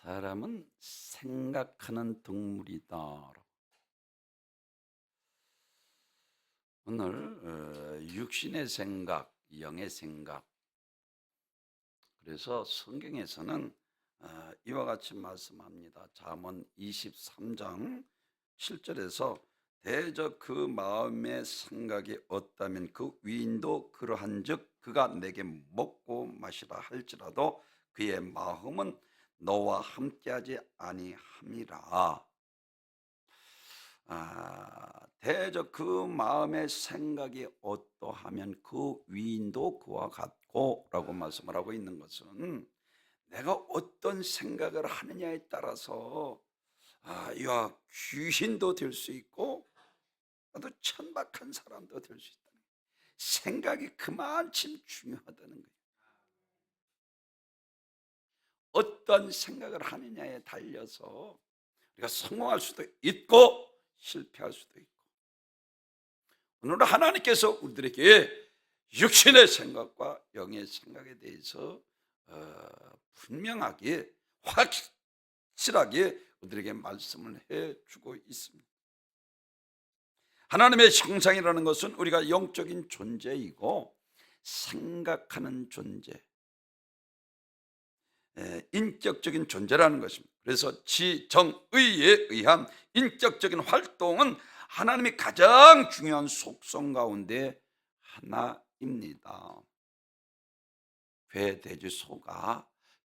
사람은 생각하는 동물이다. 오늘 육신의 생각, 영의 생각. 그래서 성경에서는 이와 같이 말씀합니다. 잠언 23장 7절에서 대저 그 마음의 생각이 없다면 그 위인도 그러한즉 그가 내게 먹고 마시라 할지라도 그의 마음은 너와 함께하지 아니함이라. 대저 그 마음의 생각이 어떠하면 그 위인도 그와 같고 라고 말씀을 하고 있는 것은 내가 어떤 생각을 하느냐에 따라서 이와 귀신도 될 수 있고 또 천박한 사람도 될 수 있다. 생각이 그만큼 중요하다는 거예요. 어떤 생각을 하느냐에 달려서 우리가 성공할 수도 있고 실패할 수도 있고, 오늘 하나님께서 우리들에게 육신의 생각과 영의 생각에 대해서 분명하게 확실하게 우리들에게 말씀을 해주고 있습니다. 하나님의 형상이라는 것은 우리가 영적인 존재이고 생각하는 존재, 인격적인 존재라는 것입니다. 그래서 지정의에 의한 인격적인 활동은 하나님의 가장 중요한 속성 가운데 하나입니다. 궤, 돼지, 소가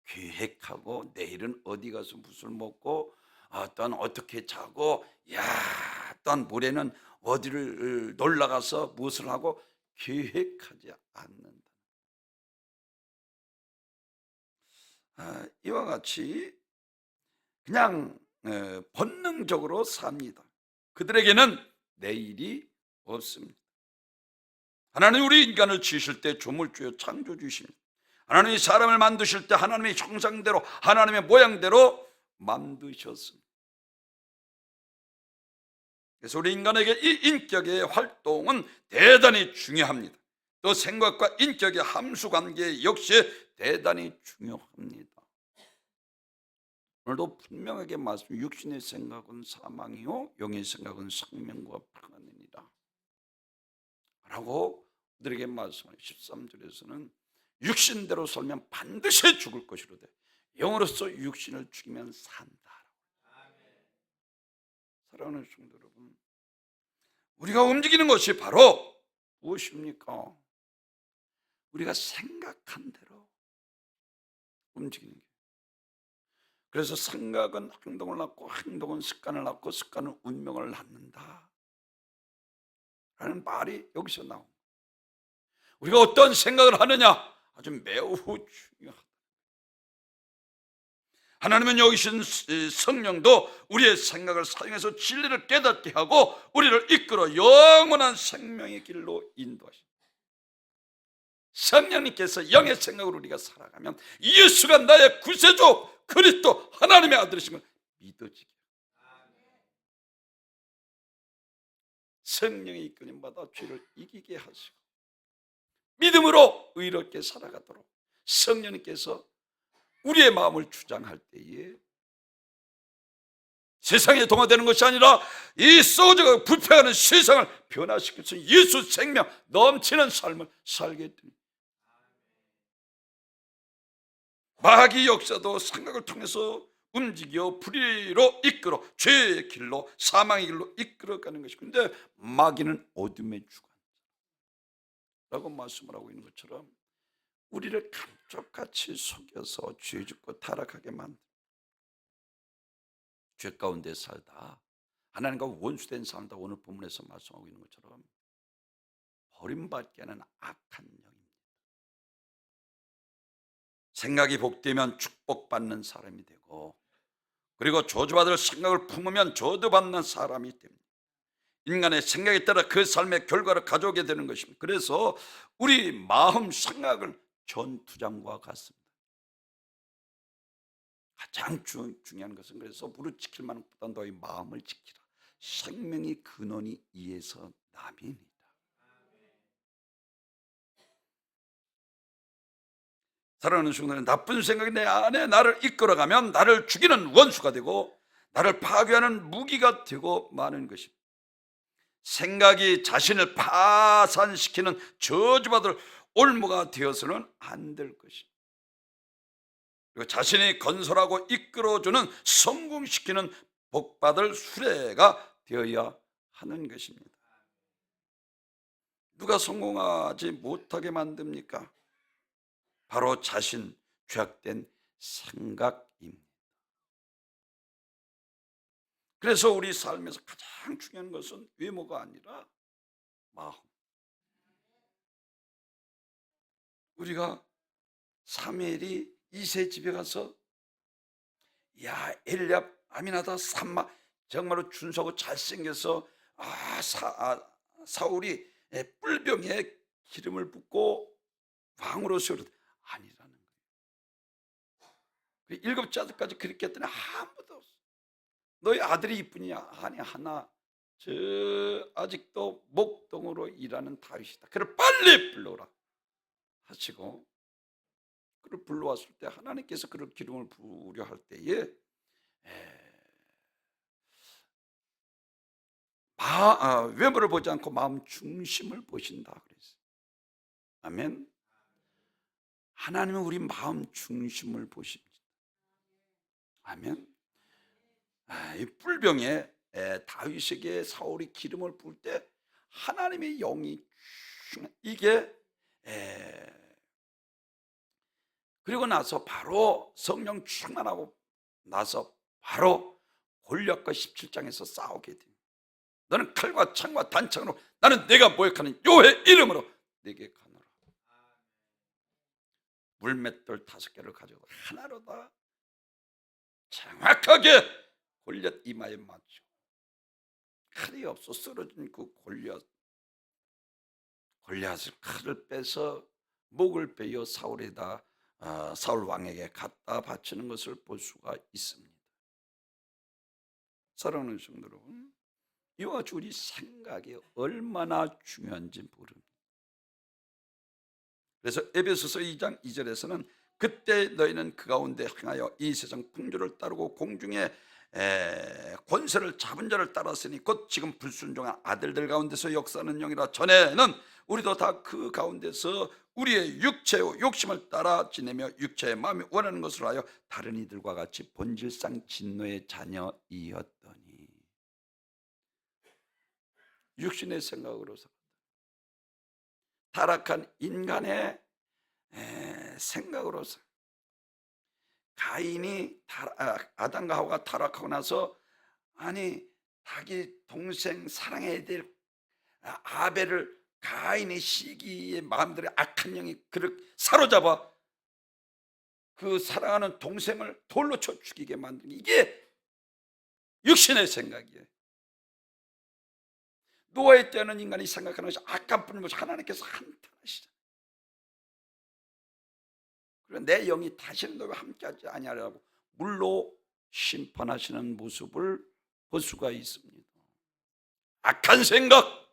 계획하고 내일은 어디 가서 무엇을 먹고 또한 어떻게 자고 또한 모레는 어디를 놀러 가서 무엇을 하고 계획하지 않는다. 이와 같이 그냥 본능적으로 삽니다. 그들에게는 내일이 없습니다. 하나님 우리 인간을 지으실 때 조물주요 창조주십니다. 하나님이 사람을 만드실 때 하나님의 형상대로 하나님의 모양대로 만드셨습니다. 그래서 우리 인간에게 이 인격의 활동은 대단히 중요합니다. 또 생각과 인격의 함수관계 역시 대단히 중요합니다. 오늘도 분명하게 말씀, 육신의 생각은 사망이요 영의 생각은 생명과 평안이니라 라고 우리에게 말씀하는 13절에서는 육신대로 살면 반드시 죽을 것이로되 영으로서 육신을 죽이면 산다. 사랑하는 성도 여러분, 우리가 움직이는 것이 바로 무엇입니까? 우리가 생각한 대로 움직이는 게. 그래서 생각은 행동을 낳고 행동은 습관을 낳고 습관은 운명을 낳는다 라는 말이 여기서 나옵니다. 우리가 어떤 생각을 하느냐 아주 매우 중요하다. 하나님은 여기신 성령도 우리의 생각을 사용해서 진리를 깨닫게 하고 우리를 이끌어 영원한 생명의 길로 인도하십니다. 성령님께서 영의 생각으로 우리가 살아가면 예수가 나의 구세주 그리스도 하나님의 아들이신 걸 믿어지게, 성령의 이끌림받아 죄를 이기게 하시고 믿음으로 의롭게 살아가도록 성령님께서 우리의 마음을 주장할 때에 세상에 동화되는 것이 아니라 이 썩어져가고 불평하는 세상을 변화시킬 수 있는 예수 생명 넘치는 삶을 살게 됩니다. 마귀 역사도 생각을 통해서 움직여 불의로 이끌어 죄의 길로 사망의 길로 이끌어가는 것이, 근데 마귀는 어둠의 주관자라고 말씀을 하고 있는 것처럼 우리를 감쪽같이 속여서 죄 짓고 타락하게 만듭니다. 죄 가운데 살다 하나님과 원수된 삶다 오늘 본문에서 말씀하고 있는 것처럼 버림받게 하는 악한 영입니다. 생각이 복되면 축복받는 사람이 되고, 그리고 저주받을 생각을 품으면 저주받는 사람이 됩니다. 인간의 생각에 따라 그 삶의 결과를 가져오게 되는 것입니다. 그래서 우리 마음 생각을 전투장과 같습니다. 가장 중요한 것은, 그래서 무릇 지킬 만한 것보다 너희 마음을 지키라. 생명의 근원이 이에서 남이니라. 사랑하는 순간에 나쁜 생각이 내 안에 나를 이끌어가면 나를 죽이는 원수가 되고 나를 파괴하는 무기가 되고 마는 것입니다. 생각이 자신을 파산시키는 저주받을 올무가 되어서는 안 될 것입니다. 그리고 자신이 건설하고 이끌어주는 성공시키는 복받을 수레가 되어야 하는 것입니다. 누가 성공하지 못하게 만듭니까? 바로 자신 죄악된 생각입니다. 그래서 우리 삶에서 가장 중요한 것은 외모가 아니라 마음. 우리가 사무엘이 이세 집에 가서 야 엘리압 아미나다 삼마 정말로 준수하고 잘생겨서 사울이 뿔병에 기름을 붓고 왕으로 세우려 아니라는 거예요. 일곱 자들까지 그렇게 했더니 아무도 없어. 너희 아들이 이쁘냐? 아니 하나 저 아직도 목동으로 일하는 다윗이다. 그를 빨리 불러오라 하시고 그를 불러왔을 때 하나님께서 그를 기름을 부으려 할 때에 외모를 보지 않고 마음 중심을 보신다 그랬어요. 아멘. 하나님은 우리 마음 중심을 보십니다. 아멘. 이 뿔병에 다윗에게 사울이 기름을 부을 때 하나님의 영이 이게 그리고 나서 바로 성령 충만하고 나서 바로 골리앗과 17장에서 싸우게 됩니다. 너는 칼과 창과 단창으로 나는 내가 모욕하는 여호와의 이름으로 내게 가노라. 물맷돌 5개를 가지고 하나로 다 정확하게 골리앗 이마에 맞죠. 칼이 없어 쓰러진 그 골리앗을 칼을 빼서 목을 베어 사울에다 사울 왕에게 갖다 바치는 것을 볼 수가 있습니다. 사랑하는 성도 여러분, 이와 같이 우리 생각이 얼마나 중요한지 모릅니다. 그래서 에베소서 2장 2절에서는 그때 너희는 그 가운데 행하여 이 세상 풍조를 따르고 공중에 권세를 잡은 자를 따랐으니 곧 지금 불순종한 아들들 가운데서 역사하는 영이라. 전에는 우리도 다 그 가운데서 우리의 육체의 욕심을 따라 지내며 육체의 마음이 원하는 것을 하여 다른 이들과 같이 본질상 진노의 자녀이었더니 육신의 생각으로 타락한 인간의 생각으로서 가인이 아담과 하와가 타락하고 나서 자기 동생 사랑해야 될 아벨을 가인의 시기의 마음대로 악한 영이 그를 사로잡아 그 사랑하는 동생을 돌로 쳐 죽이게 만든 이게 육신의 생각이에요. 노아의 때는 인간이 생각하는 것이 악한 뿐인 것이 하나님께서 한탄하시잖아요. 그리고 내 영이 다시는 너와 함께하지 아니하리라고 물로 심판하시는 모습을 볼 수가 있습니다. 악한 생각,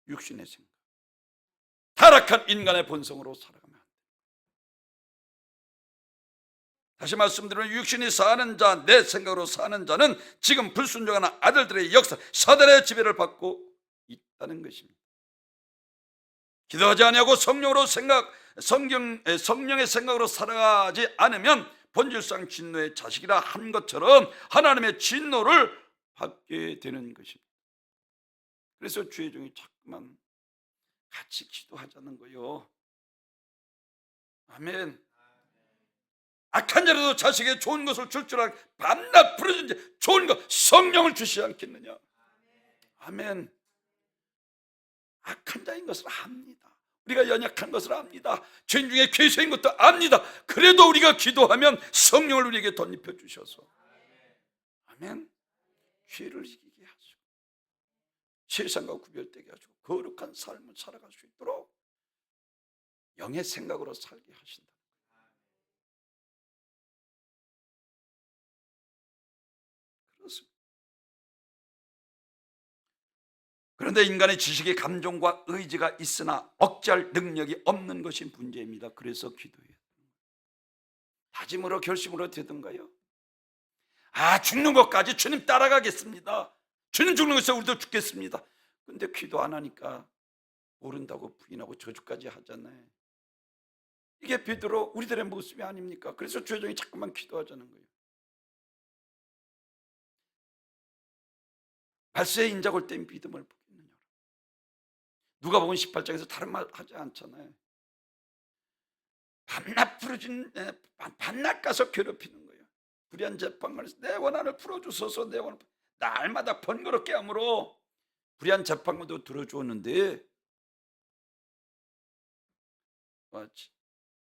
육신의 생각, 타락한 인간의 본성으로 살아가면 안 됩니다. 다시 말씀드리면 육신이 사는 자, 내 생각으로 사는 자는 지금 불순종하는 아들들의 역사, 사단의 지배를 받고 있다는 것입니다. 기도하지 아니하고 성령의 생각으로 살아가지 않으면 본질상 진노의 자식이라 한 것처럼 하나님의 진노를 받게 되는 것입니다. 그래서 주의 종이 자꾸만 같이 기도하자는 거요. 아멘. 악한 자라도 자식에게 좋은 것을 줄 줄 알고 밤낮 부르짖는지 좋은 것 성령을 주시지 않겠느냐. 아멘. 악한 자인 것을 압니다. 우리가 연약한 것을 압니다. 죄인 중에 괴수인 것도 압니다. 그래도 우리가 기도하면 성령을 우리에게 덧입혀 주셔서 아멘. 죄를 이기게 하시고 세상과 구별되게 하시고 거룩한 삶을 살아갈 수 있도록 영의 생각으로 살게 하신다. 그렇습니다. 그런데 인간의 지식이 감정과 의지가 있으나 억제할 능력이 없는 것이 문제입니다. 그래서 기도해요. 다짐으로 결심으로 되던가요? 죽는 것까지 주님 따라가겠습니다. 주님 죽는 것에서 우리도 죽겠습니다. 근데 기도 안 하니까 모른다고 부인하고 저주까지 하잖아요. 이게 베드로 우리들의 모습이 아닙니까? 그래서 주여종이 자꾸만 기도하자는 거예요. 발세에 인자가 올 때 믿음을 보겠느냐. 누가복음 18장에서 다른 말 하지 않잖아요. 밤낮 가서 괴롭히는 거예요. 불의한 재판관에서 내 원한을 풀어주소서. 내 원한 날마다 번거롭게 함으로 불의한 재판관도 들어주었는데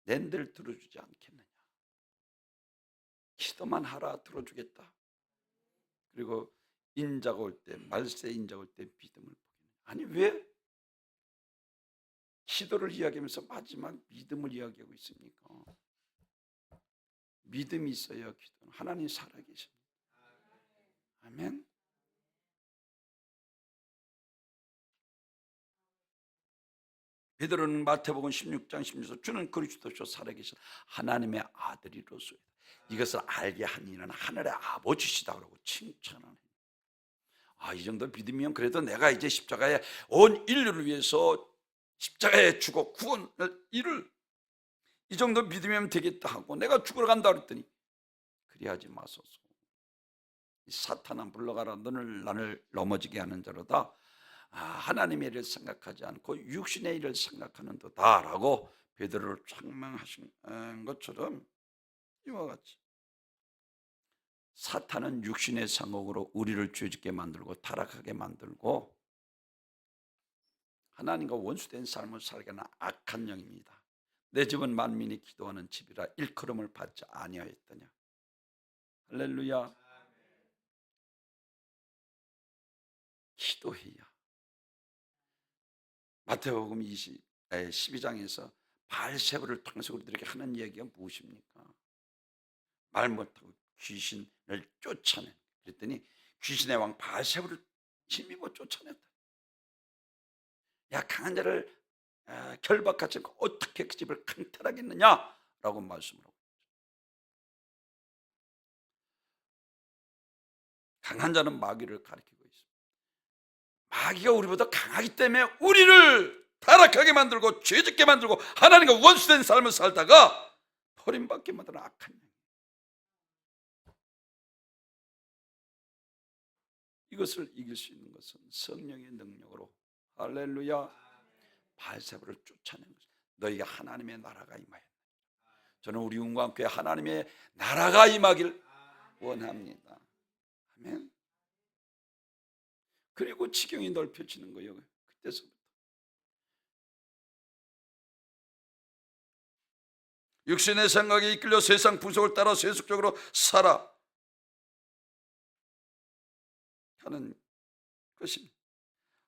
낸들 들어주지 않겠느냐. 기도만 하라 들어주겠다. 그리고 인자가 올 때, 말세 인자가 올 때 믿음을 보겠느냐. 아니 왜 기도를 이야기하면서 마지막 믿음을 이야기하고 있습니까? 믿음이 있어야 기도는 하나님 살아계십니다. 아멘. 베드로는 마태복음 16장 16절 주는 그리스도시요 살아계신 하나님의 아들이로소이다. 이것을 알게 한 이는 하늘의 아버지시다 그러고 칭찬하는. 이 정도 믿으면 그래도 내가 이제 십자가에 온 인류를 위해서 십자가에 죽어 구원을 이룰 이 정도 믿으면 되겠다 하고 내가 죽으러 간다 그랬더니 그리하지 마소서. 사탄아 물러가라. 너는 나를 넘어지게 하는 자로다. 하나님의 일을 생각하지 않고 육신의 일을 생각하는도다 라고 베드로를 책망하신 것처럼 이와 같이 사탄은 육신의 상혹으로 우리를 죄짓게 만들고 타락하게 만들고 하나님과 원수된 삶을 살게 하는 악한 영입니다. 내 집은 만민이 기도하는 집이라 일컬음을 받지 아니하였더냐. 할렐루야. 기도해야. 마태복음 12장에서 바알세바를 통해서 우리들에게 하는 얘기가 무엇입니까? 말 못하고 귀신을 쫓아낸. 그랬더니 귀신의 왕 바알세바를 힘입어 쫓아냈다. 야, 강한 자를 결박하지 않고 어떻게 그 집을 강탈하겠느냐라고 말씀을 하고 있죠. 강한 자는 마귀를 가리키고 있습니다. 마귀가 우리보다 강하기 때문에 우리를 타락하게 만들고 죄짓게 만들고 하나님과 원수된 삶을 살다가 버림받게 만드는 악한 영. 이것을 이길 수 있는 것은 성령의 능력으로 할렐루야. 바알세바를 쫓아낸 것입니다. 너희가 하나님의 나라가 임하였다. 저는 우리 운광교회 하나님의 나라가 임하길 원합니다. 아멘. 그리고 지경이 넓혀지는 거예요. 그때서부터 육신의 생각에 이끌려 세상 분석을 따라 세속적으로 살아 하는 것입니다.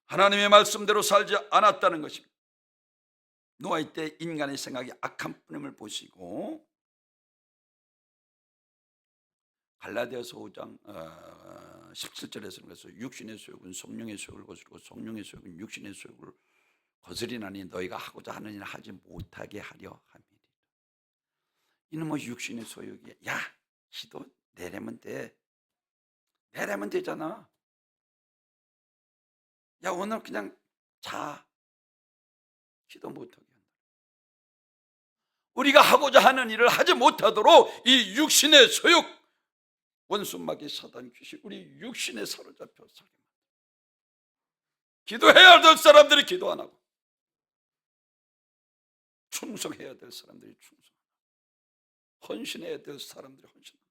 하나님의 말씀대로 살지 않았다는 것입니다. 노아의 때 인간의 생각이 악한 뿐임을 보시고 갈라디아서 5장 17절에서는 그래서 육신의 소욕은 성령의 소욕을 거스르고 성령의 소욕은 육신의 소욕을 거스리나니 너희가 하고자 하는 일을 하지 못하게 하려 함이니라. 이는 뭐 육신의 소욕이야. 야, 기도 내려면 돼. 내려면 되잖아. 야, 오늘 그냥 자. 기도 못하게 한다. 우리가 하고자 하는 일을 하지 못하도록 이 육신의 소욕, 원수마귀 사단 귀신 우리 육신에 사로잡혀 살게 만든다. 기도해야 될 사람들이 기도 안 하고 충성해야 될 사람들이 충성하고 헌신해야 될 사람들이 헌신하고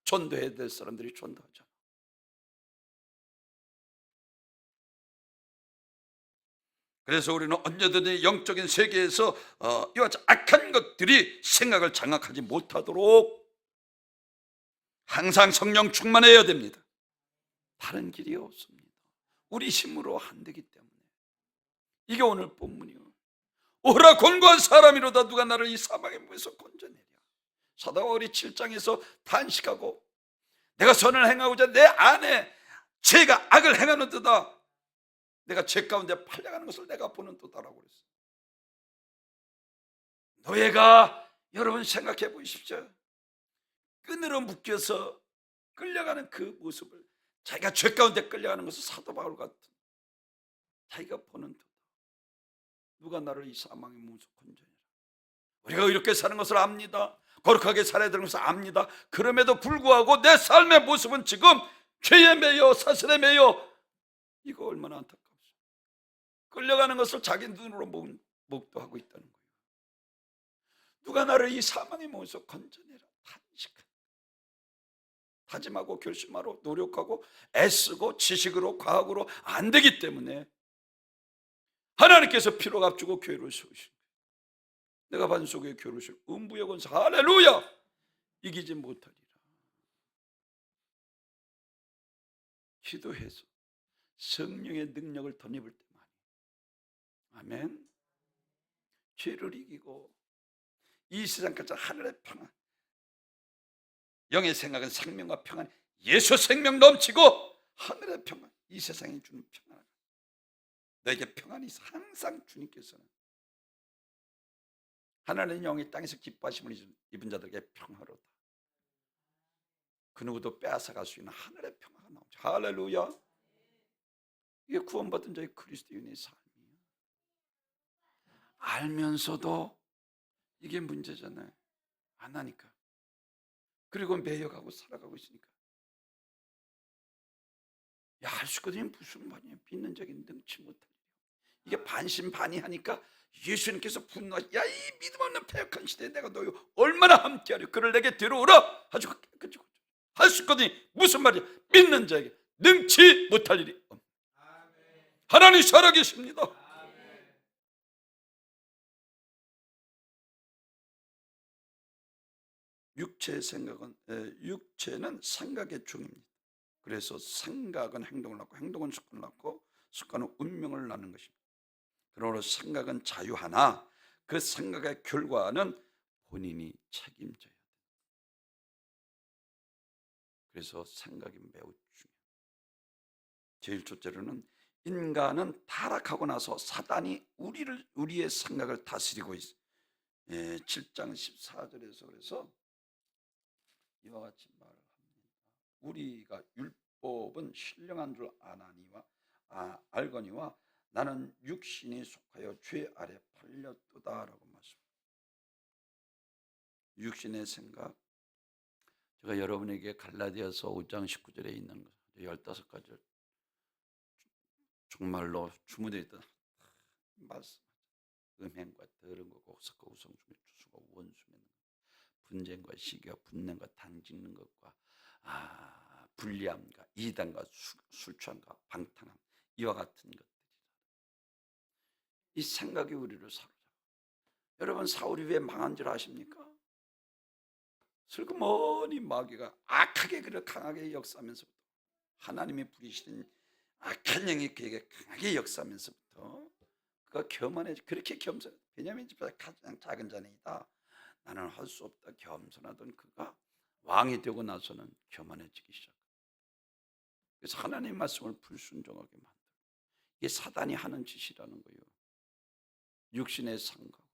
전도해야 될 사람들이 전도하지 않아. 그래서 우리는 언제든지 영적인 세계에서 이와 같이 악한 것들이 생각을 장악하지 못하도록 항상 성령 충만해야 됩니다. 다른 길이 없습니다. 우리 힘으로 안 되기 때문에. 이게 오늘 본문이요. 오라 곤고한 사람이로다 누가 나를 이 사망의 문에서 건져내랴. 사도바울이 7장에서 탄식하고 내가 선을 행하고자 내 안에 죄가 악을 행하는 듯다. 내가 죄 가운데 팔려가는 것을 내가 보는 듯하라고 그랬어요. 노예가 여러분 생각해 보십시오. 끈으로 묶여서 끌려가는 그 모습을, 자기가 죄 가운데 끌려가는 것을 사도 바울 같은 자기가 보는 듯, 누가 나를 이 사망의 문서 건져내라. 우리가 이렇게 사는 것을 압니다. 거룩하게 살아야 되는 것을 압니다. 그럼에도 불구하고 내 삶의 모습은 지금 죄에 매여 사슬에 매여, 이거 얼마나 안타깝습니까? 끌려가는 것을 자기 눈으로 목도하고 있다는 거예요. 누가 나를 이 사망의 문서 건져내라. 다짐하고 결심하고 노력하고 애쓰고 지식으로 과학으로 안 되기 때문에 하나님께서 피로 값주고 교회를 세우신 거예요. 내가 반석의 교회를 세우고 음부의 권세, 할렐루야, 이기지 못하리라. 기도해서 성령의 능력을 덧입을 때만, 아멘, 죄를 이기고 이 세상까지 하늘의 평안, 영의 생각은 생명과 평안, 예수 생명 넘치고 하늘의 평안, 이 세상이 주는 평안, 너에게 평안이 있어. 항상 주님께서는 하나님의 영이 땅에서 기뻐하심을 입은 자들에게 평화로다. 그 누구도 빼앗아갈 수 있는 하늘의 평화가 나오죠. 할렐루야. 이게 구원받은 자의 그리스도인의 삶이에요. 알면서도 이게 문제잖아요. 안 하니까. 그리고 매여가고 살아가고 있으니까. 야, 할 수 있거든요. 무슨 말이에요? 믿는 자에게 능치 못하니. 이게 반신반의하니까 예수님께서 분노, 야, 이 믿음 없는 패역한 시대에 내가 너희 얼마나 함께하려. 그를 내게 데려오라. 아주 깨끗이 할 수 있거든요. 무슨 말이야? 믿는 자에게 능치 못할 일이 없다. 하나님 살아계십니다. 육체는 생각의 종입니다. 그래서 생각은 행동을 낳고 행동은 습관을 낳고 습관은 운명을 낳는 것입니다. 그러므로 생각은 자유하나 그 생각의 결과는 본인이 책임져야 돼요. 그래서 생각이 매우 중요해요. 제일 첫째로는 인간은 타락하고 나서 사단이 우리의 생각을 다스리고 있어요. 7장 14절에서 그래서 이와 같이 말을 합니다. 우리가 율법은 신령한 줄 알거니와 나는 육신이 속하여 죄 아래 팔렸도다라고 말씀합니다. 육신의 생각, 제가 여러분에게 갈라디아서 5장 19절에 있는 15가지 정말로 주문되어 있던 말씀, 음행과 더러움과 곡석과 우성중에 추수가 원수 맺는 것, 분쟁과 시기와 분냄과 당짓는 것과 불리함과 이단과 술 취함과 방탕함, 이와 같은 것들이라. 이 생각이 우리를 사로잡아. 여러분, 사울이 왜 망한 줄 아십니까? 슬그머니 마귀가 악하게 그를 강하게 역사하면서부터, 하나님이 부리시는 악한 영이 그에게 강하게 역사하면서부터 그가 교만해져. 그렇게 겸손해. 베냐민 집에서 가장 작은 자네이다. 나는 할 수 없다 겸손하던 그가 왕이 되고 나서는 교만해지기 시작합니다. 그래서 하나님의 말씀을 불순종하게 만들고, 이게 사단이 하는 짓이라는 거예요. 육신의 생각으로.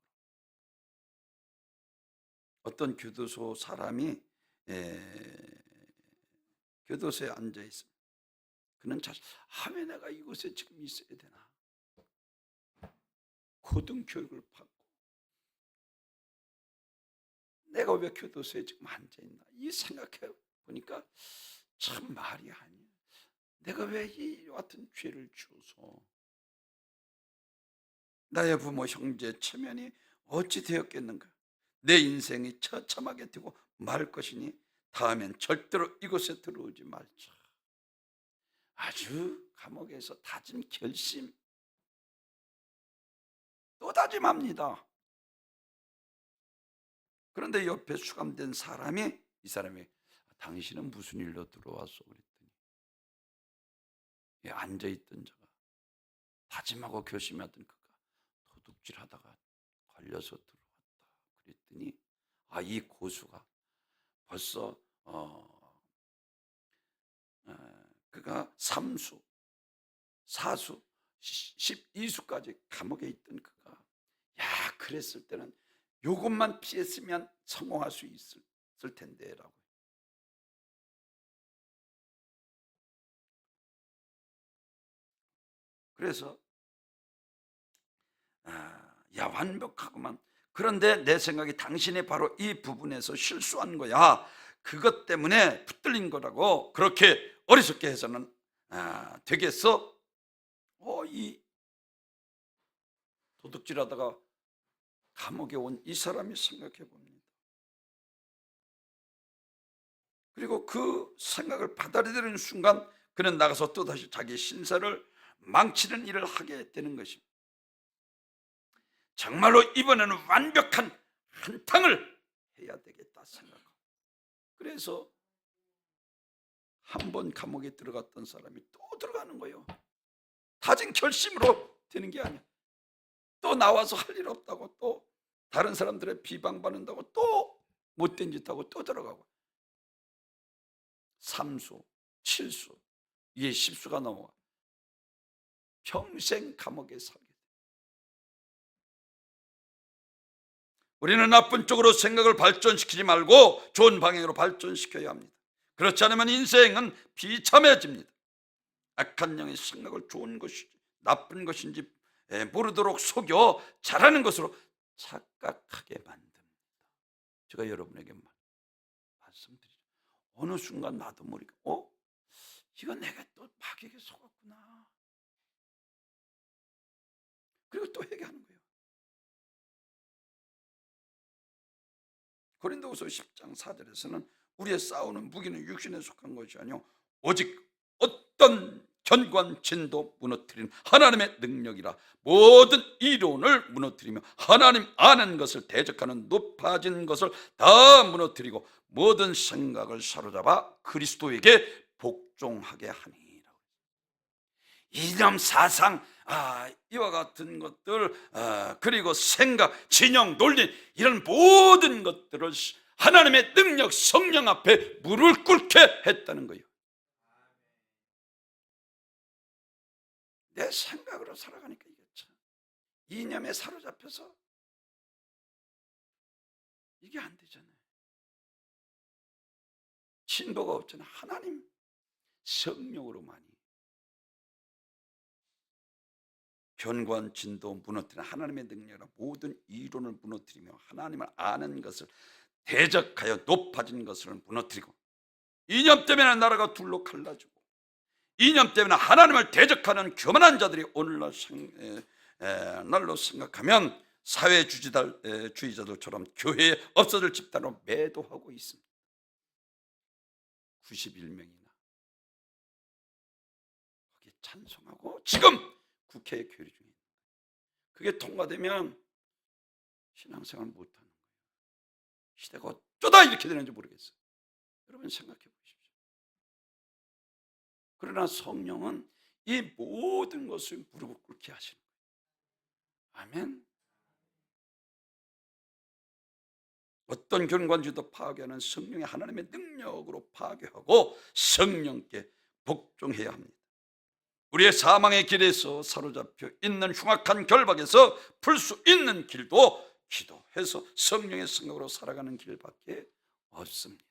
어떤 교도소 사람이 교도소에 앉아 있습니다. 그는 왜 내가 이곳에 지금 있어야 되나? 고등교육을 받고 내가 왜 교도소에 지금 앉아 있나? 이 생각해 보니까 참 말이 아니에요. 내가 왜 이 같은 죄를 지어서 나의 부모 형제 체면이 어찌 되었겠는가? 내 인생이 처참하게 되고 말 것이니 다음엔 절대로 이곳에 들어오지 말자. 아주 감옥에서 다진 결심, 또 다짐합니다. 그런데 옆에 수감된 사람이, 이 사람이 당신은 무슨 일로 들어왔어? 그랬더니 앉아있던 자가, 다짐하고 결심하던 그가 도둑질하다가 걸려서 들어왔다. 그랬더니 이 고수가 벌써 그가 3수, 4수, 12수까지 감옥에 있던 그가, 그랬을 때는 요것만 피했으면 성공할 수 있을 텐데 라고. 그래서 야 완벽하구만. 그런데 내 생각이 당신이 바로 이 부분에서 실수한 거야. 그것 때문에 붙들린 거라고. 그렇게 어리석게 해서는 되겠어? 이 도둑질하다가 감옥에 온 이 사람이 생각해 봅니다. 그리고 그 생각을 받아들이는 순간 그는 나가서 또다시 자기 신사를 망치는 일을 하게 되는 것입니다. 정말로 이번에는 완벽한 한탕을 해야 되겠다 생각하고, 그래서 한 번 감옥에 들어갔던 사람이 또 들어가는 거예요. 다진 결심으로 되는 게 아니야. 또 나와서 할 일 없다고, 또 다른 사람들의 비방받는다고, 또 못된 짓 하고 또 들어가고, 3수, 7수, 이게 10수가 넘어가 평생 감옥에 살게 돼. 우리는 나쁜 쪽으로 생각을 발전시키지 말고 좋은 방향으로 발전시켜야 합니다. 그렇지 않으면 인생은 비참해집니다. 악한 영의 생각을 좋은 것인지 나쁜 것인지 모르도록 속여 잘하는 것으로 착각하게 만듭니다. 제가 여러분에게 말씀드리죠. 어느 순간 나도 모르게 이건 내가 또 마귀에게 속았구나. 그리고 또 회개하는 거예요. 고린도후서 10장 4절에서는 우리의 싸우는 무기는 육신에 속한 것이 아니요 오직 어떤 견고한 진도 무너뜨리는 하나님의 능력이라. 모든 이론을 무너뜨리며 하나님 아는 것을 대적하는 높아진 것을 다 무너뜨리고 모든 생각을 사로잡아 그리스도에게 복종하게 하니라. 이념, 사상, 이와 같은 것들, 그리고 생각, 진영, 논리, 이런 모든 것들을 하나님의 능력, 성령 앞에 무릎 꿇게 했다는 거예요. 내 생각으로 살아가니까 이게 참 이념에 사로잡혀서 이게 안 되잖아요. 진도가 없잖아요. 하나님 성령으로만이 견고한 진도 무너뜨리는 하나님의 능력이라 모든 이론을 무너뜨리며 하나님을 아는 것을 대적하여 높아진 것을 무너뜨리고, 이념 때문에 나라가 둘로 갈라지고, 이념 때문에 하나님을 대적하는 교만한 자들이 오늘날 날로 생각하면 사회주의자들처럼 교회에 없어질 집단으로 매도하고 있습니다. 91명이나 거기에 찬송하고 지금 국회에 교류 중입니다. 그게 통과되면 신앙생활 못하는 거예요. 시대가 어쩌다 이렇게 되는지 모르겠어요. 여러분 생각해 보십시오. 그러나 성령은 이 모든 것을 무릎을 꿇게 하시는 거예요. 아멘. 어떤 견고한지도 파괴하는 성령의 하나님의 능력으로 파괴하고 성령께 복종해야 합니다. 우리의 사망의 길에서 사로잡혀 있는 흉악한 결박에서 풀 수 있는 길도 기도해서 성령의 생각으로 살아가는 길밖에 없습니다.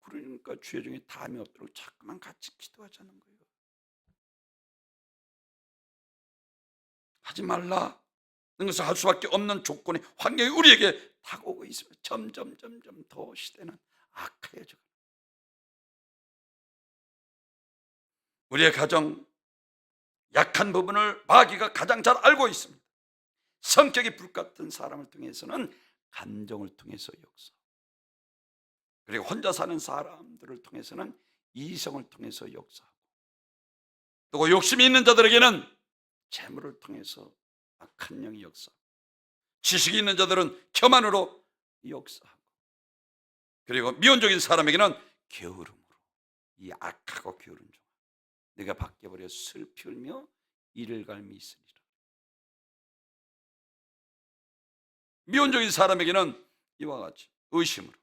그러니까 주의 종이 담이 없도록 자꾸만 같이 기도하자는 거예요. 하지 말라 는 것을 할 수밖에 없는 조건이, 환경이 우리에게 다가오고 있습니다. 점점 더 시대는 악해져. 우리의 가정 약한 부분을 마귀가 가장 잘 알고 있습니다. 성격이 불같은 사람을 통해서는 감정을 통해서 역사, 그리고 혼자 사는 사람들을 통해서는 이성을 통해서 역사하고, 또 욕심이 있는 자들에게는 재물을 통해서 악한 영이 역사하고, 지식이 있는 자들은 교만으로 역사하고, 그리고 미온적인 사람에게는 게으름으로, 이 악하고 게으른 종, 내가 바뀌어버려 슬피 울며 이를 갈미 있으리라. 미온적인 사람에게는 이와 같이 의심으로,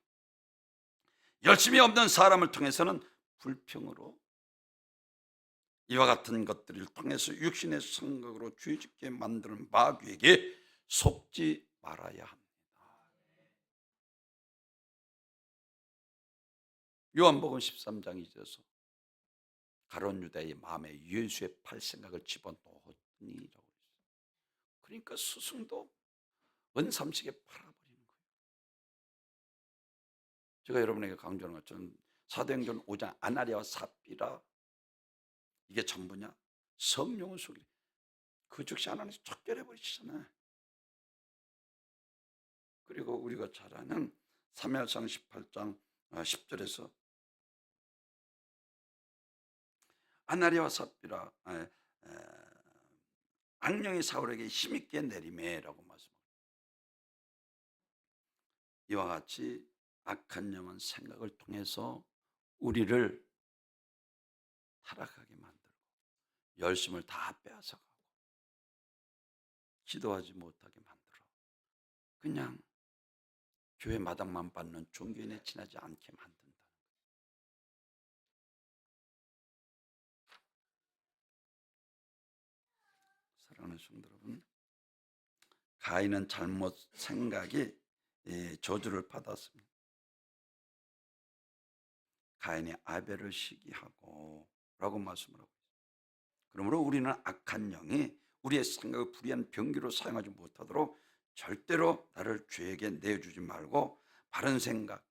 열심이 없는 사람을 통해서는 불평으로, 이와 같은 것들을 통해서 육신의 생각으로 죄짓게 만드는 마귀에게 속지 말아야 합니다. 요한복음 13장 2절에서 가룟 유다의 마음에 예수의 팔 생각을 집어넣었니라고. 그러니까 스승도 은삼식에 팔아버리는 거예요. 제가 여러분에게 강조하는 것처럼 사도행전 5장 아나리아와 삽비라, 이게 전부냐? 성령을 속이 그 즉시 하나님께서 척결해 버리시잖아요. 그리고 우리가 잘 아는 사무엘상 18장 10절에서 아나리아와 삽비라 악령이 사울에게 힘있게 내리매라고 말씀합니다. 이와 같이 악한 영은 생각을 통해서 우리를 타락하게 만들고 열심을 다 빼앗아가고 기도하지 못하게 만들어 그냥 교회 마당만 받는 종교인에 지나지 않게 만든다. 사랑하는 성도 여러분, 가인은 잘못 생각이 저주를 받았습니다. 가인이 아벨을 시기하고 라고 말씀을 하고 있습니다. 그러므로 우리는 악한 영이 우리의 생각을 불의한 병기로 사용하지 못하도록 절대로 나를 죄에게 내주지 말고 바른 생각,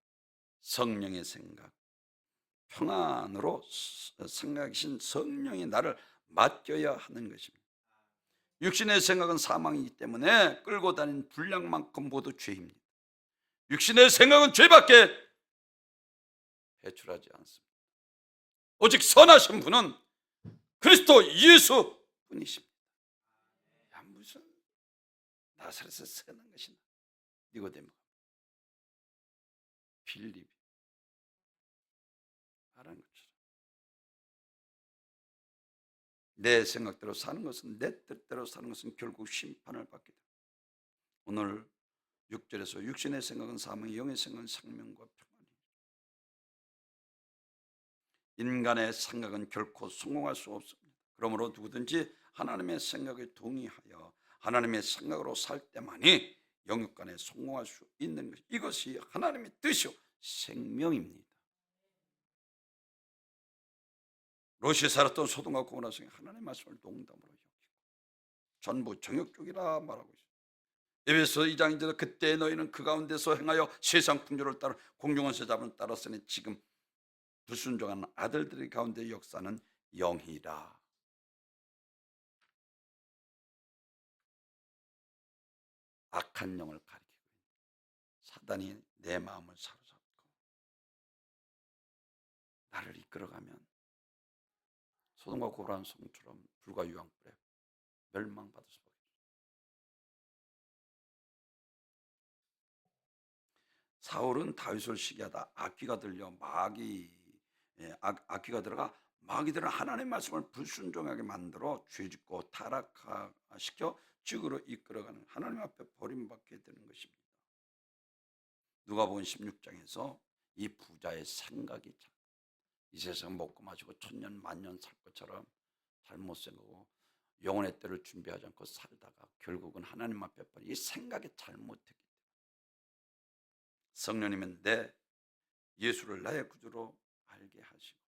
성령의 생각, 평안으로 생각이신 성령이 나를 맡겨야 하는 것입니다. 육신의 생각은 사망이기 때문에 끌고 다니는 분량만큼 모두 죄입니다. 육신의 생각은 죄밖에 배출하지 않습니다. 오직 선하신 분은 그리스도 예수 뿐이십니다. 야, 무슨 나사렛에서 선한 것이나 니고데모, 빌립이 말한 것처럼 내 생각대로 사는 것은, 내 뜻대로 사는 것은 결국 심판을 받게 됩니다. 오늘 6절에서 육신의 생각은 사망, 영의 생각은 생명과 평안입니다. 인간의 생각은 결코 성공할 수 없습니다. 그러므로 누구든지 하나님의 생각에 동의하여 하나님의 생각으로 살 때만이 영육간에 성공할 수 있는 것, 이것이 하나님의 뜻이요 생명입니다. 롯이 살았던 소돔과 고모라 성에 하나님의 말씀을 농담으로 여기고 전부 정욕적이라 말하고 있습니다. 에베소 2장 2절에 그때 너희는 그 가운데서 행하여 세상 풍조를 따라 공중원 세자분을 따랐으니 지금 불순종하는 아들들의 가운데 역사는 영이라. 악한 영을 가리키고 사단이 내 마음을 사로잡고 나를 이끌어가면 소돔과 고모라 성처럼 불과 유황불에 멸망받을 수밖에 없습니다. 사울은 다윗을 시기하다 악귀가 들려 악귀가 들어가 마귀들은 하나님의 말씀을 불순종하게 만들어 죄짓고 타락시켜 지옥으로 이끌어가는, 하나님 앞에 버림받게 되는 것입니다. 누가복음 16장에서 이 부자의 생각이 이 세상 먹고 마시고 천년 만년 살 것처럼 잘못 생각하고 영혼의 때를 준비하지 않고 살다가 결국은 하나님 앞에 버린 이 생각이 잘못했기 때문에 성령님은 내 예수를 나의 구주로 알게 하시고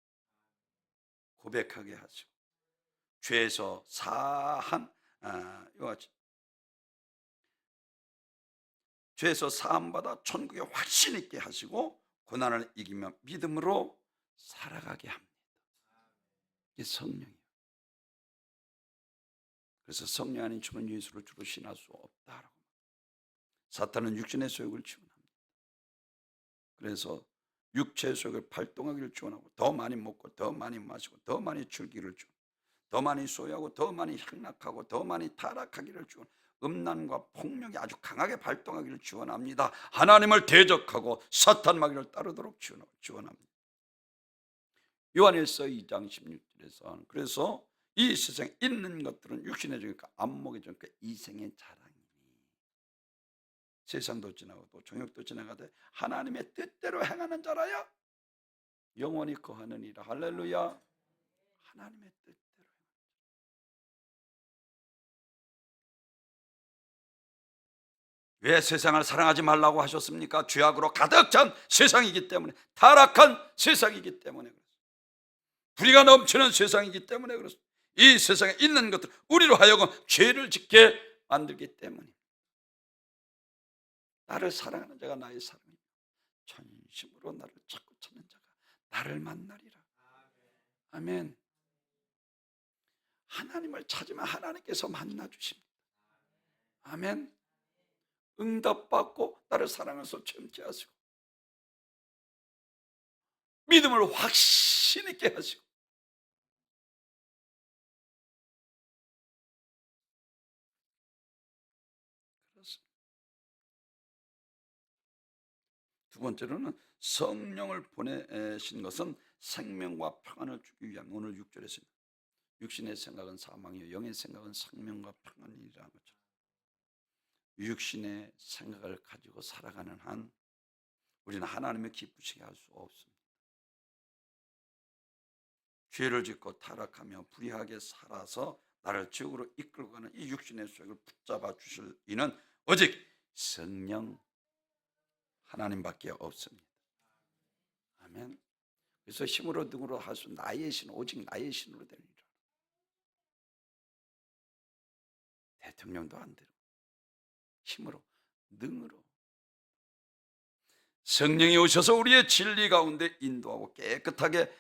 고백하게 하시고 죄에서 죄에서 사함받아 천국에 확신 있게 하시고 고난을 이기며 믿음으로 살아가게 합니다. 이게 성령이에요. 그래서 성령 아닌 주는 예수를 주로 신할 수 없다라고. 사탄은 육신의 소욕을 지원합니다. 그래서 육체의 소욕을 발동하기를 지원하고 더 많이 먹고 더 많이 마시고 더 많이 즐기기를 지원, 더 많이 소유하고 더 많이 향락하고 더 많이 타락하기를 지원, 음란과 폭력이 아주 강하게 발동하기를 지원합니다. 하나님을 대적하고 사탄 마귀를 따르도록 지원합니다. 요한일서 2장 16절에서 그래서 이 세상에 있는 것들은 육신의 정욕과 안목의 정욕과 이생의 자랑이니 세상도 지나가고 정욕도 지나가되 하나님의 뜻대로 행하는 자라야 영원히 거하느니라. 할렐루야. 하나님의 뜻대로 행하는 자. 왜 세상을 사랑하지 말라고 하셨습니까? 죄악으로 가득 찬 세상이기 때문에, 타락한 세상이기 때문에. 불의가 넘치는 세상이기 때문에 그렇습니다. 이 세상에 있는 것들 우리로 하여금 죄를 짓게 만들기 때문입니다. 나를 사랑하는 자가 나의 사랑이요 전심으로 나를 찾고 찾는 자가 나를 만나리라. 아멘. 하나님을 찾으면 하나님께서 만나 주십니다. 아멘. 응답받고 나를 사랑해서 체험케 하시고 믿음을 확신 있게 하시고 그렇습니다. 두 번째로는 성령을 보내신 것은 생명과 평안을 주기 위함. 오늘 6절에 있습니다. 육신의 생각은 사망이요 영의 생각은 생명과 평안이라는 거죠. 육신의 생각을 가지고 살아가는 한 우리는 하나님을 기쁘시게 할 수 없습니다. 죄를 짓고 타락하며 불의하게 살아서 나를 지옥으로 이끌고 가는 이 육신의 수액을 붙잡아 주실 이는 오직 성령 하나님밖에 없습니다. 아멘. 그래서 힘으로 등으로 할 수 나의 신 오직 나의 신으로 되리라. 대통령도 안 되고 힘으로 능으로 성령이 오셔서 우리의 진리 가운데 인도하고 깨끗하게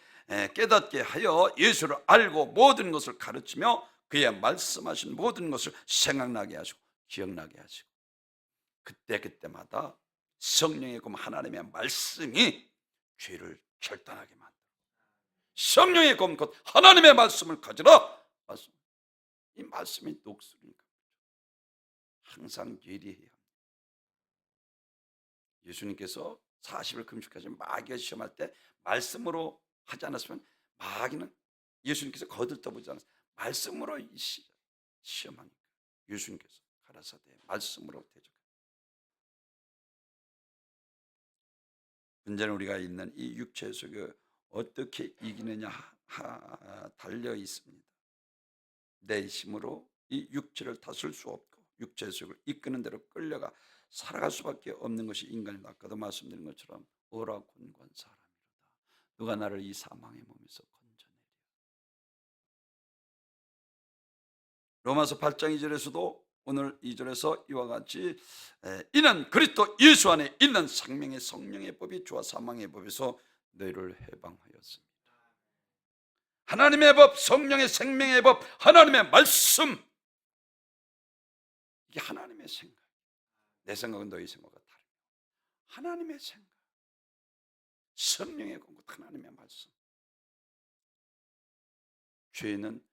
깨닫게 하여 예수를 알고 모든 것을 가르치며 그의 말씀하신 모든 것을 생각나게 하시고 기억나게 하시고 그때마다 성령의 검 하나님의 말씀이 죄를 결단하게 만들어. 성령의 검 곧 하나님의 말씀을 가지라. 이 말씀이 녹슬으니까 항상 예리해야 합니다. 예수님께서 40일 금식하시면 마귀가 시험할 때 말씀으로 하지 않았으면 마귀는 예수님께서 거들떠보지 않았어요. 말씀으로 시험하니까 예수님께서 가라사대 말씀으로 대적하니까. 문제는 우리가 있는 이 육체 속에 어떻게 이기느냐 달려 있습니다. 내 힘으로 이 육체를 다스릴 수 없고 육체 속을 이끄는 대로 끌려가 살아갈 수밖에 없는 것이 인간이다. 아까도 말씀드린 것처럼 오라곤관 사람이로다. 누가 나를 이 사망의 몸에서 건져내랴. 로마서 8장 2절에서도 오늘 2절에서 이와 같이 이는 그리스도 예수 안에 있는 생명의 성령의 법이 주와 사망의 법에서 너희를 해방하였습니다. 하나님의 법, 성령의 생명의 법, 하나님의 말씀, 이게 하나님의 생각. 내 생각은 너희 생각과 다르며 하나님의 생각, 성령의 공급, 하나님의 말씀. 죄는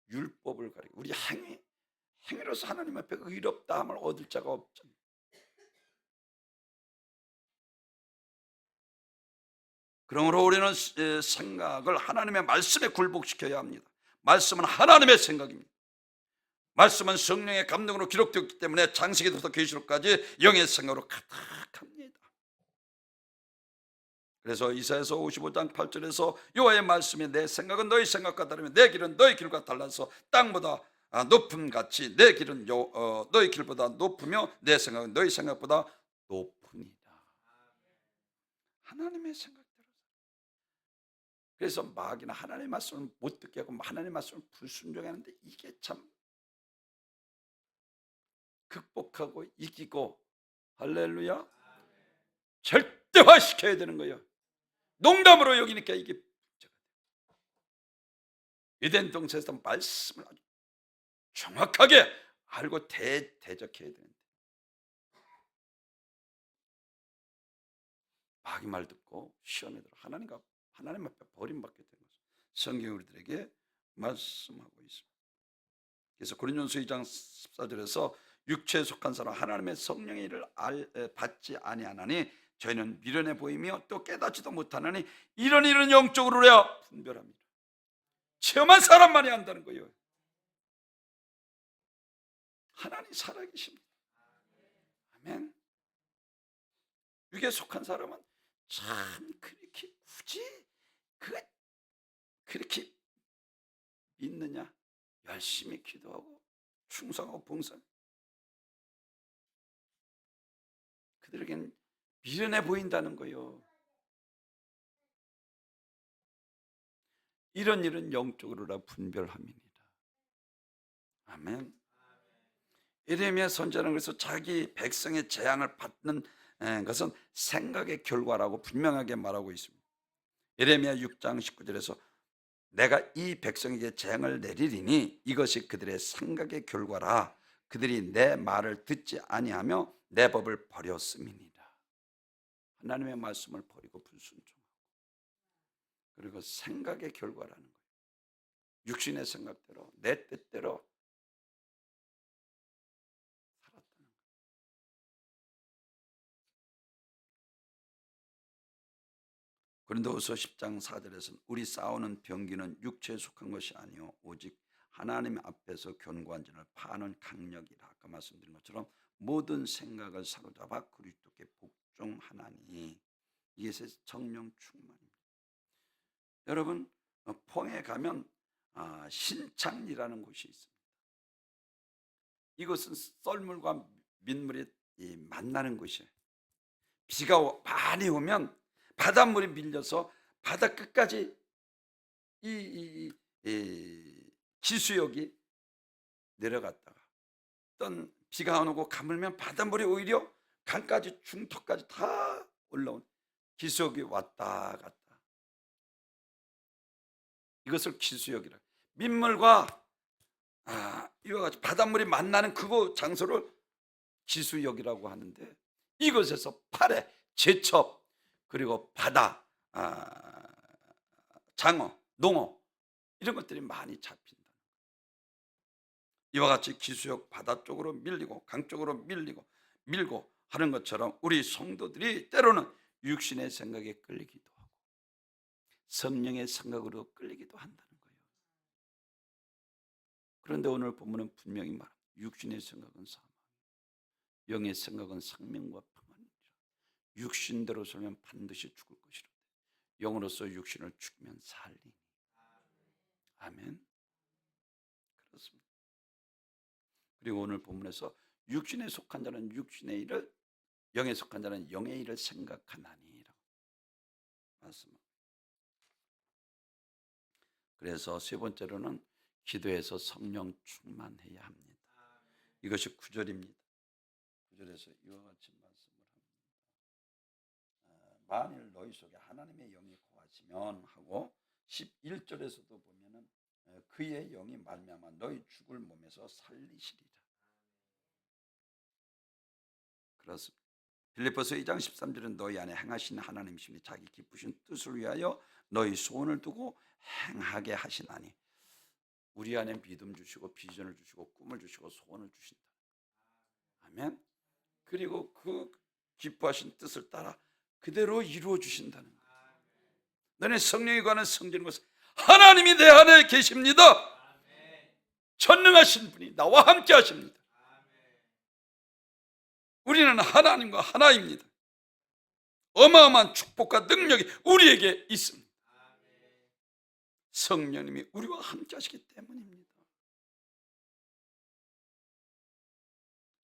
율법을 가리고 우리 행위로서 하나님 앞에 의롭다함을 얻을 자가 없잖아요. 그러므로 우리는 생각을 하나님의 말씀에 굴복시켜야 합니다. 말씀은 하나님의 생각입니다. 말씀은 성령의 감동으로 기록되었기 때문에 창세기부터 계시록까지 영의 생각으로 가득합니다. 그래서 이사야서 55장 8절에서 여호와의 말씀이 내 생각은 너희 생각과 다르며 내 길은 너희 길과 달라서 땅보다 높음 같이 내 길은 너희 길보다 높으며 내 생각은 너희 생각보다 높으니라. 하나님의 생각대로. 그래서 마귀는 하나님의 말씀을 못 듣게 하고 하나님의 말씀을 불순종하는데 이게 참 극복하고 이기고 할렐루야 절대화시켜야 되는 거예요. 농담으로 여기니까 이게 문제가 돼요. 유대인 동서에서 말씀을 아주 정확하게 알고 대적해야 되는데 마귀 말 듣고 시험에 들어 하나님 앞에 버림받게 되는 거죠. 성경이 우리들에게 말씀하고 있습니다. 그래서 고린도전서 2장 14절에서 육체에 속한 사람 하나님의 성령의 일을 받지 아니하나니 저희는 미련해 보이며 또 깨닫지도 못하나니 이런 일은 영적으로야 분별합니다. 체험한 사람만이 안다는 거예요. 하나님 살아계십니다. 아멘. 육에 속한 사람은 참 그렇게 굳이 그렇게 믿느냐? 열심히 기도하고 충성하고 봉사. 그들에겐 미련해 보인다는 거예요. 이런 일은 영적으로 다 분별함이니라. 아멘. 예레미야 선지자는 그래서 자기 백성의 재앙을 받는 것은 생각의 결과라고 분명하게 말하고 있습니다. 예레미야 6장 19절에서 내가 이 백성에게 재앙을 내리리니 이것이 그들의 생각의 결과라. 그들이 내 말을 듣지 아니하며 내 법을 버렸음이니라. 하나님의 말씀을 버리고 불순종하고, 그리고 생각의 결과라는 거예요. 육신의 생각대로 내 뜻대로 살았다는 거예요. 고린도후서 10장 4절에서는 우리 싸우는 병기는 육체에 속한 것이 아니요 오직 하나님 앞에서 견고한 자를 파는 강력이라. 아까 말씀드린 것처럼 모든 생각을 사로잡아 그리스도께 복종하나니. 이것이 성령 충만입니다. 여러분, 포항에 가면 신창리라는 곳이 있습니다. 이곳은 썰물과 민물이 만나는 곳이에요. 비가 많이 오면 바닷물이 밀려서 바다 끝까지 이 기수역이 내려갔다가 어떤 비가 안 오고 가물면 바닷물이 오히려 강까지 중턱까지 다 올라온 기수역이 왔다 갔다. 이것을 기수역이라. 민물과 이와 같이 바닷물이 만나는 그곳 장소를 기수역이라고 하는데, 이곳에서 파래, 제첩, 그리고 바다, 장어, 농어 이런 것들이 많이 잡힌다. 이와 같이 기수역 바다 쪽으로 밀리고 강 쪽으로 밀고 하는 것처럼 우리 성도들이 때로는 육신의 생각에 끌리기도 하고 성령의 생각으로 끌리기도 한다는 거예요. 그런데 오늘 본문은 분명히 말합니다. 육신의 생각은 사망, 영의 생각은 생명과 평안이라. 육신대로 살면 반드시 죽을 것이라. 영으로서 육신을 죽이면 살리니. 아멘. 그렇습니다. 그리고 오늘 본문에서 육신에 속한 자는 육신의 일을, 영에 속한 자는 영의 일을 생각하나니라고 말씀합니다. 그래서 세 번째로는 기도해서 성령 충만해야 합니다. 이것이 9절입니다. 9절에서 이와 같이 말씀을 합니다. 만일 너희 속에 하나님의 영이 거하시면 하고, 11절에서도 보면은 그의 영이 말미암아 너희 죽을 몸에서 살리시리라. 그렇습니다. 빌립보서 2장 13절은 너희 안에 행하신 하나님이시니 자기 기쁘신 뜻을 위하여 너희 소원을 두고 행하게 하시나니. 우리 안에 믿음 주시고 비전을 주시고 꿈을 주시고 소원을 주신다. 아멘. 그리고 그 기뻐하신 뜻을 따라 그대로 이루어 주신다는 거예요. 너네 성령에 관한 성전인 것은 하나님이 내 안에 계십니다. 전능하신 분이 나와 함께 하십니다. 우리는 하나님과 하나입니다. 어마어마한 축복과 능력이 우리에게 있습니다. 성령님이 우리와 함께 하시기 때문입니다.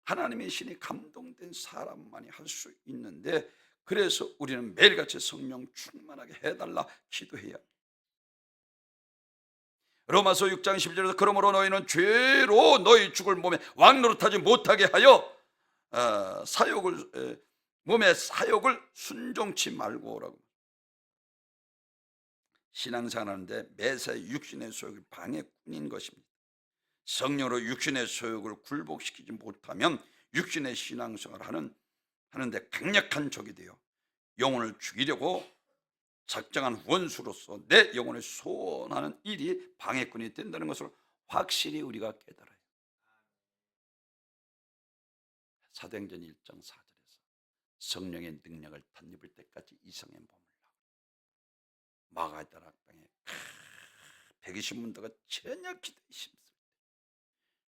하나님의 신이 감동된 사람만이 할 수 있는데, 그래서 우리는 매일같이 성령 충만하게 해달라 기도해야 합니다. 로마서 6장 11절에서 그러므로 너희는 죄로 너희 죽을 몸에 왕노릇하지 못하게 하여 몸의 사욕을 순종치 말고라고. 신앙생활하는데 매사 육신의 소욕이 방해꾼인 것입니다. 성령으로 육신의 소욕을 굴복시키지 못하면 육신의 신앙생활을 하는데 강력한 적이 되어 영혼을 죽이려고 작정한 원수로서 내 영혼을 소원하는 일이 방해꾼이 된다는 것을 확실히 우리가 깨달아요. 사도행전 1장 4절에서 성령의 능력을 덧입을 때까지 이성에 머물라. 마가다락 방에 120문도가 전혀 기도에 힘쓰고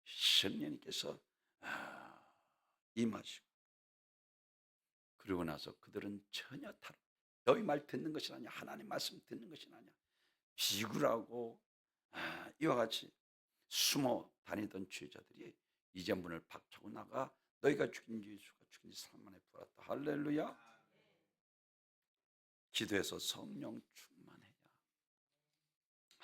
성령님께서 임하시고, 그러고 나서 그들은 전혀 다른, 너희 말 듣는 것이 아니야, 하나님 말씀 듣는 것이 아니야, 비굴하고 이와 같이 숨어 다니던 죄자들이 이제 문을 박차고 나가 너희가 죽인 예수가 죽인 지 3일 만에 부활했다. 할렐루야. 기도해서 성령 충만해야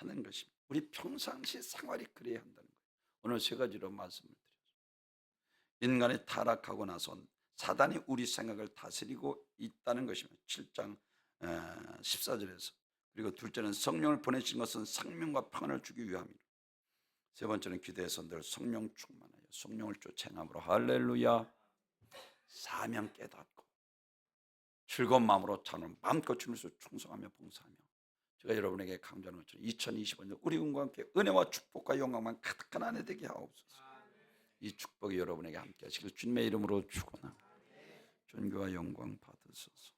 하는 것입니다. 우리 평상시 생활이 그래야 한다는 거예요. 오늘 세 가지로 말씀을 드렸습니다. 인간이 타락하고 나서 사단이 우리 생각을 다스리고 있다는 것입니다. 7장 14절에서. 그리고 둘째는 성령을 보내신 것은 생명과 평안을 주기 위함이라. 세 번째는 기도에서 늘 성령 충만하여 성령을 쫓아 행함으로 할렐루야 사명 깨닫고 즐거운 마음으로 찬양 마음껏 주면서 충성하며 봉사하며 제가 여러분에게 강조하는 것처럼 2025년 우리 군과 함께 은혜와 축복과 영광만 가득한 한 해 되게 하옵소서. 이 축복이 여러분에게 함께 하시길 주님의 이름으로 축원합니다. 존귀와 영광 받으소서.